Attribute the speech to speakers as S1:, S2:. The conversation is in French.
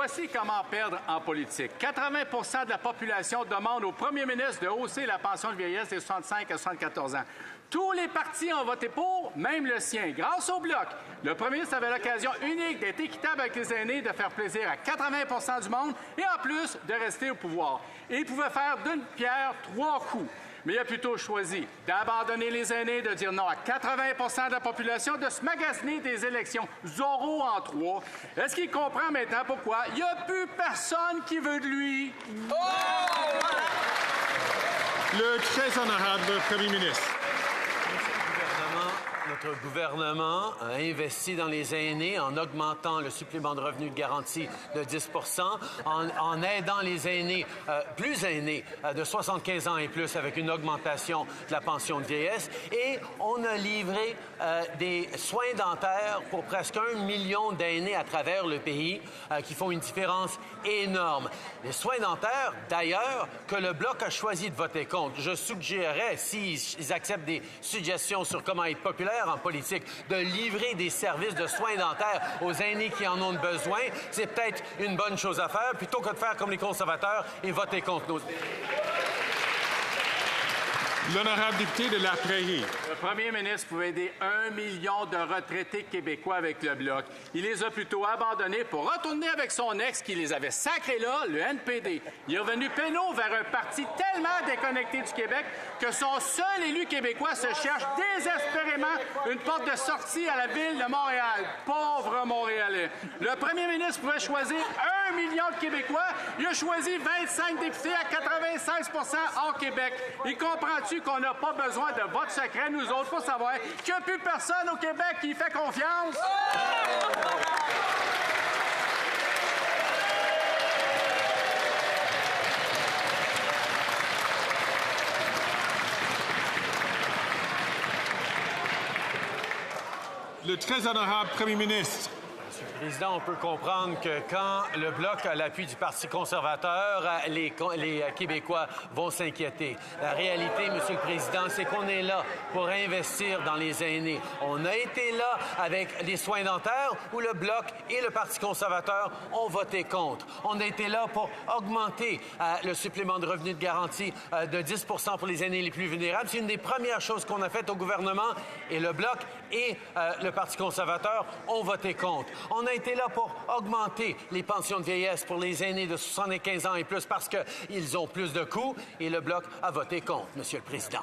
S1: Voici comment perdre en politique. 80 de la population demande au premier ministre de hausser la pension de vieillesse des 65 à 74 ans. Tous les partis ont voté pour, même le sien. Grâce au Bloc, le premier ministre avait l'occasion unique d'être équitable avec les aînés, de faire plaisir à 80 du monde et en plus de rester au pouvoir. Et il pouvait faire d'une pierre trois coups. Mais il a plutôt choisi d'abandonner les aînés, de dire non à 80 de la population, de se magasiner des élections Zorro en 3. Est-ce qu'il comprend maintenant pourquoi il n'y a plus personne qui veut de lui? Oh!
S2: Le très honorable premier ministre.
S3: Notre gouvernement a investi dans les aînés en augmentant le supplément de revenu de garantie de 10 en aidant les aînés, plus aînés, de 75 ans et plus, avec une augmentation de la pension de vieillesse. Et on a livré des soins dentaires pour presque 1 million d'aînés à travers le pays qui font une différence énorme. Les soins dentaires, d'ailleurs, que le Bloc a choisi de voter contre. Je suggérerais, s'ils acceptent des suggestions sur comment être populaire en politique, de livrer des services de soins dentaires aux aînés qui en ont besoin, c'est peut-être une bonne chose à faire, plutôt que de faire comme les conservateurs et voter contre nous.
S2: L'honorable député de La Prairie.
S1: Le premier ministre pouvait aider 1 million de retraités québécois avec le Bloc. Il les a plutôt abandonnés pour retourner avec son ex qui les avait sacrés là, le NPD. Il est revenu pénaud vers un parti tellement déconnecté du Québec que son seul élu québécois se cherche désespérément une porte de sortie à la ville de Montréal. Pauvre Montréalais. Le premier ministre pouvait choisir 1 million de Québécois. Il a choisi 25 députés à 96 hors Québec. Il comprend-tu qu'on n'a pas besoin de vote secret, nous autres, pour savoir qu'il n'y a plus personne au Québec qui y fait confiance?
S2: Le très honorable premier ministre.
S3: Monsieur le Président, on peut comprendre que quand le Bloc a l'appui du Parti conservateur, les Québécois vont s'inquiéter. La réalité, Monsieur le Président, c'est qu'on est là pour investir dans les aînés. On a été là avec les soins dentaires où le Bloc et le Parti conservateur ont voté contre. On a été là pour augmenter le supplément de revenu de garantie de 10 pour les aînés les plus vulnérables. C'est une des premières choses qu'on a faites au gouvernement et le Bloc et le Parti conservateur ont voté contre. On a été là pour augmenter les pensions de vieillesse pour les aînés de 75 ans et plus parce qu'ils ont plus de coûts et le Bloc a voté contre, Monsieur le Président.